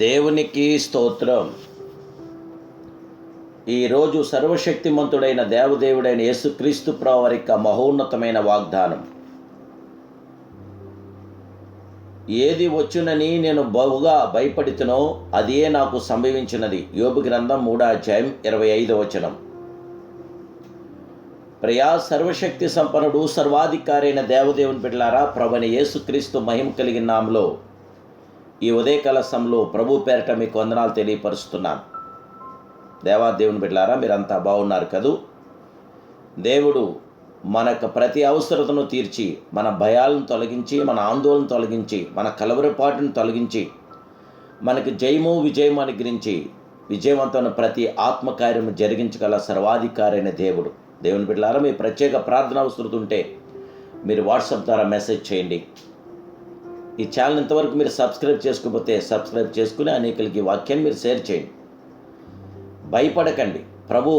దేవునికి స్తోత్రం. ఈరోజు సర్వశక్తిమంతుడైన దేవదేవుడైన యేసుక్రీస్తు ప్రభువు వారి యొక్క మహోన్నతమైన వాగ్దానం. ఏది వచ్చునని నేను బహుగా భయపడితునో అదే నాకు సంభవించినది. యోబు గ్రంథం 3:25. ప్రియా సర్వశక్తి సంపన్నుడు సర్వాధికారైన దేవదేవుని బిడ్డలారా, ప్రభువైన యేసుక్రీస్తు మహిమ కలిగిన నామములో ఈ ఉదయకాల సమయంలో ప్రభు పేరట మీకు వందనాలు తెలియపరుస్తున్నాను. దేవాదేవుని బిడ్డలారా, మీరంతా బాగున్నారు కదూ? దేవుడు మనకు ప్రతి అవసరతను తీర్చి, మన భయాలను తొలగించి, మన ఆందోళన తొలగించి, మన కలవరపాటును తొలగించి, మనకి జయము విజయం అనుగ్రహించి విజయవంతమైన ప్రతి ఆత్మకార్యము జరిగించగల సర్వాధికారైన దేవుడు. దేవుని బిడ్డలారా, మీ ప్రత్యేక ప్రార్థన అవసరం ఉంటే మీరు వాట్సాప్ ద్వారా మెసేజ్ చేయండి. ఈ ఛానల్ ఇంతవరకు మీరు సబ్స్క్రైబ్ చేసుకోకపోతే సబ్స్క్రైబ్ చేసుకుని అనేకులకి వాక్యాన్ని మీరు షేర్ చేయండి. భయపడకండి. ప్రభు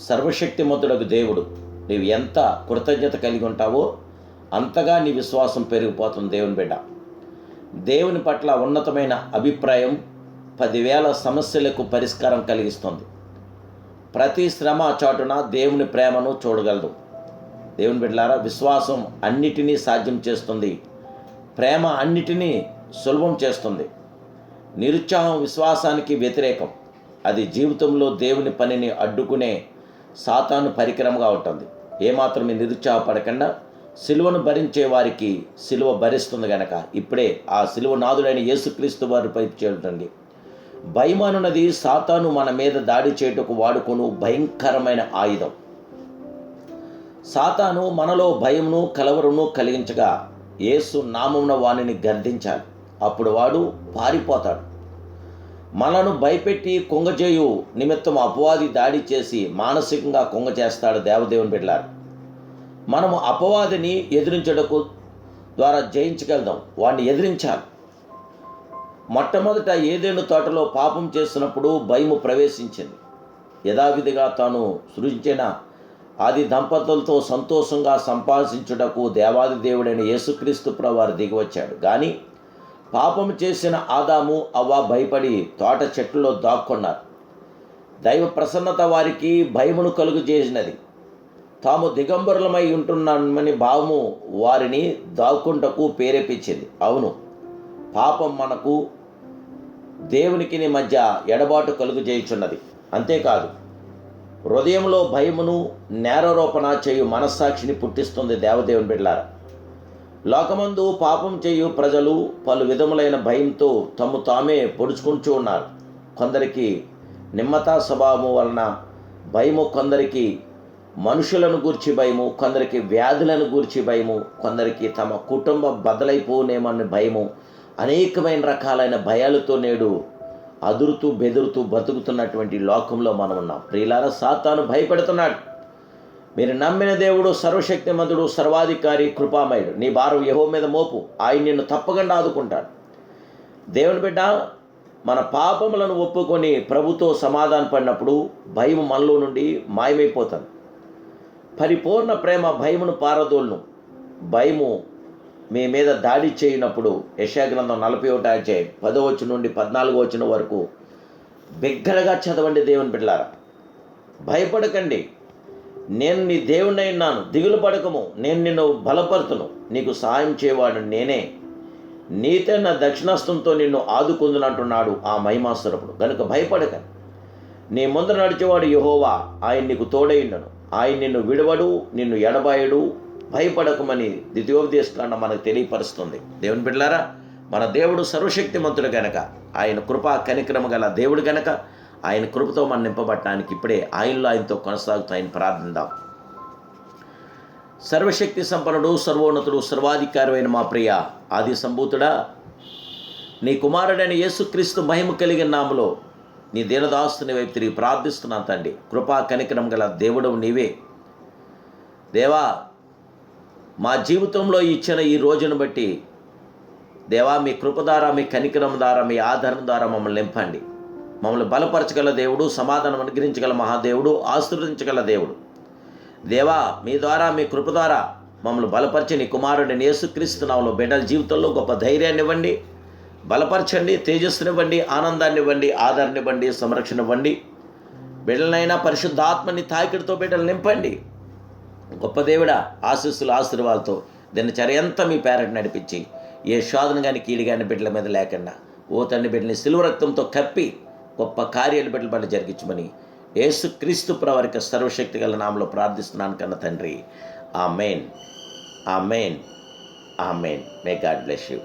సర్వశక్తిమంతుడకు దేవుడు. నీవు ఎంత కృతజ్ఞత కలిగి ఉంటావో అంతగా నీ విశ్వాసం పెరిగిపోతుంది. దేవుని బిడ్డ, దేవుని పట్ల ఉన్నతమైన అభిప్రాయం 10,000 సమస్యలకు పరిష్కారం కలిగిస్తుంది. ప్రతి శ్రమ చాటున దేవుని ప్రేమను చూడగలదు. దేవుని బిడ్డలారా, విశ్వాసం అన్నిటినీ సాధ్యం చేస్తుంది. ప్రేమ అన్నిటినీ సులభం చేస్తుంది. నిరుత్సాహం విశ్వాసానికి వ్యతిరేకం. అది జీవితంలో దేవుని పనిని అడ్డుకునే సాతాను పరికరంగా ఉంటుంది. ఏమాత్రం నిరుత్సాహపడకుండా సిలువను భరించే వారికి సిలువ భరిస్తుంది గనక ఇప్పుడే ఆ సిలువ నాథుడైన యేసుక్రీస్తు వారిపై చేరుతండి. భయం అనున్నది సాతాను మన మీద దాడి చేయుటకు వాడుకొను భయంకరమైన ఆయుధం. సాతాను మనలో భయమును కలవరమును కలిగించగా యేసు నామమున వానిని గర్దించాలి. అప్పుడు వాడు పారిపోతాడు. మనను భయపెట్టి కుంగజేయు నిమిత్తం అపవాది దాడి చేసి మానసికంగా కుంగ చేస్తాడు. దేవదేవుని బిడ్డలారా, మనము అపవాదిని ఎదిరించడకు ద్వారా జయించగలుగుతాం. వాడిని ఎదిరించాలి. మొట్టమొదట ఏదెను తోటలో పాపం చేస్తున్నప్పుడు భయము ప్రవేశించింది. యథావిధిగా తాను సృజించిన ఆది దంపతులతో సంతోషంగా సంపాదించుటకు దేవాది దేవుడైన యేసుక్రీస్తు ప్రభువారు దిగివచ్చాడు. కానీ పాపం చేసిన ఆదాము అవ్వ భయపడి తోట చెట్టులో దాక్కున్నారు. దైవ ప్రసన్నత వారికి భయమును కలుగు చేసినది. తాము దిగంబరులమై ఉంటున్నామని భావము వారిని దాక్కుంటకు ప్రేరేపించింది. అవును, పాపం మనకు దేవునికి మధ్య ఎడబాటు కలుగు చేయుచున్నది. అంతేకాదు, హృదయంలో భయమును నేరారోపణ చేయు మనస్సాక్షిని పుట్టిస్తుంది. దేవదేవుని బిడ్డలారా, లోకమందు పాపం చేయు ప్రజలు పలు విధములైన భయంతో తమ తామే పొడుచుకుంటూ ఉన్నారు. కొందరికి నిమ్మతా స్వభావము వలన భయము, కొందరికి మనుషులను గూర్చి భయము, కొందరికి వ్యాధులను గూర్చి భయము, కొందరికి తమ కుటుంబం బదలైపోనేమని భయము. అనేకమైన రకాలైన భయాలతో నేడు అదురుతూ బెదురుతూ బతుకుతున్నటువంటి లోకంలో మనం ఉన్నాం. ప్రియులారా, సాతాను భయపెడుతున్నాడు. మీరు నమ్మిన దేవుడు సర్వశక్తిమంతుడు, సర్వాధికారి, కృపామయుడు. నీ భారం యెహోవా మీద మోపు, ఆయన నిన్ను తప్పకుండా ఆదుకుంటాడు. దేవుని బిడ్డ, మన పాపములను ఒప్పుకొని ప్రభుతో సమాధాన పడినప్పుడు భయం మనలో నుండి మాయమైపోతుంది. పరిపూర్ణ ప్రేమ భయమును పారదోలును. భయము మీ మీద దాడి చేయనప్పుడు యెషయా గ్రంథం 41:10 నుండి 14 వరకు బిగ్గరగా చదవండి. దేవుని బిడ్డలారా, భయపడకండి, నేను నీ దేవుణ్ణి ఉన్నాను, దిగులు పడకము, నేను నిన్ను బలపరుతును, నీకు సహాయం చేయవాడు నేనే, నీతే నా దక్షిణాస్తంతో నిన్ను ఆదుకుందునంటున్నాడు ఆ మహిమాస్వరూపుడు. కనుక భయపడకండి. నీ ముందు నడిచేవాడు యెహోవా, ఆయన నీకు తోడైండను, ఆయన నిన్ను విడవడు, నిన్ను ఎడబాయడు, భయపడకమని ద్వితీయోపదేశకాండ మనకు తెలియపరుస్తుంది. దేవుని బిడ్డలారా, మన దేవుడు సర్వశక్తిమంతుడు గనక, ఆయన కృపా కనికరమ గల దేవుడు గనక ఆయన కృపతో మనం నింపబట్టడానికి ఇప్పుడే ఆయనతో కొనసాగుతూ ఆయన ప్రార్థిద్దాం. సర్వశక్తి సంపన్నుడు, సర్వోన్నతుడు, సర్వాధికారమైన మా ప్రియ ఆది సంభూతుడా, నీ కుమారుడైన యేసుక్రీస్తు మహిమ కలిగిన నామములో నీ దీనదాస్తుని వైపు తిరిగి ప్రార్థిస్తున్నాను తండ్రి. కృపా కనికరం గల దేవుడు నీవే. దేవా, మా జీవితంలో ఇచ్చిన ఈ రోజును బట్టి దేవా, మీ కృప ద్వారా, మీ కనికరం ద్వారా, మీ ఆదరణ ద్వారా మమ్మల్ని నింపండి. మమ్మల్ని బలపరచగల దేవుడు, సమాధానం అనుగ్రహించగల మహాదేవుడు, ఆశీర్వదించగల దేవుడు. దేవా, మీ ద్వారా, మీ కృప ద్వారా మమ్మల్ని బలపరిచి నీ కుమారుడిని యేసుక్రీస్తు నామములో బిడ్డల జీవితంలో గొప్ప ధైర్యాన్ని ఇవ్వండి, బలపరచండి, తేజస్సునివ్వండి, ఆనందాన్ని ఇవ్వండి, ఆదరణ ఇవ్వండి, సంరక్షణ ఇవ్వండి. బిడ్డలనైనా పరిశుద్ధాత్మని తాకిడితో బిడ్డలు నింపండి. గొప్ప దేవుడా, ఆశీస్సులు ఆశీర్వాదాలతో దినచర్య అంతా మీ పేరట నడిపించి ఏ శోధన కానీ కీడు కానీ బిడ్డల మీద లేకుండా ఓ తండ్రి బిడ్డని సిలువ రక్తంతో కప్పి గొప్ప కార్యాలు బిడ్డల పట్ల జరిగించమని యేసుక్రీస్తు ప్రవరికి సర్వశక్తి గల నామములో ప్రార్థిస్తున్నాను కన్న తండ్రి. Amen, amen, amen. May God bless you.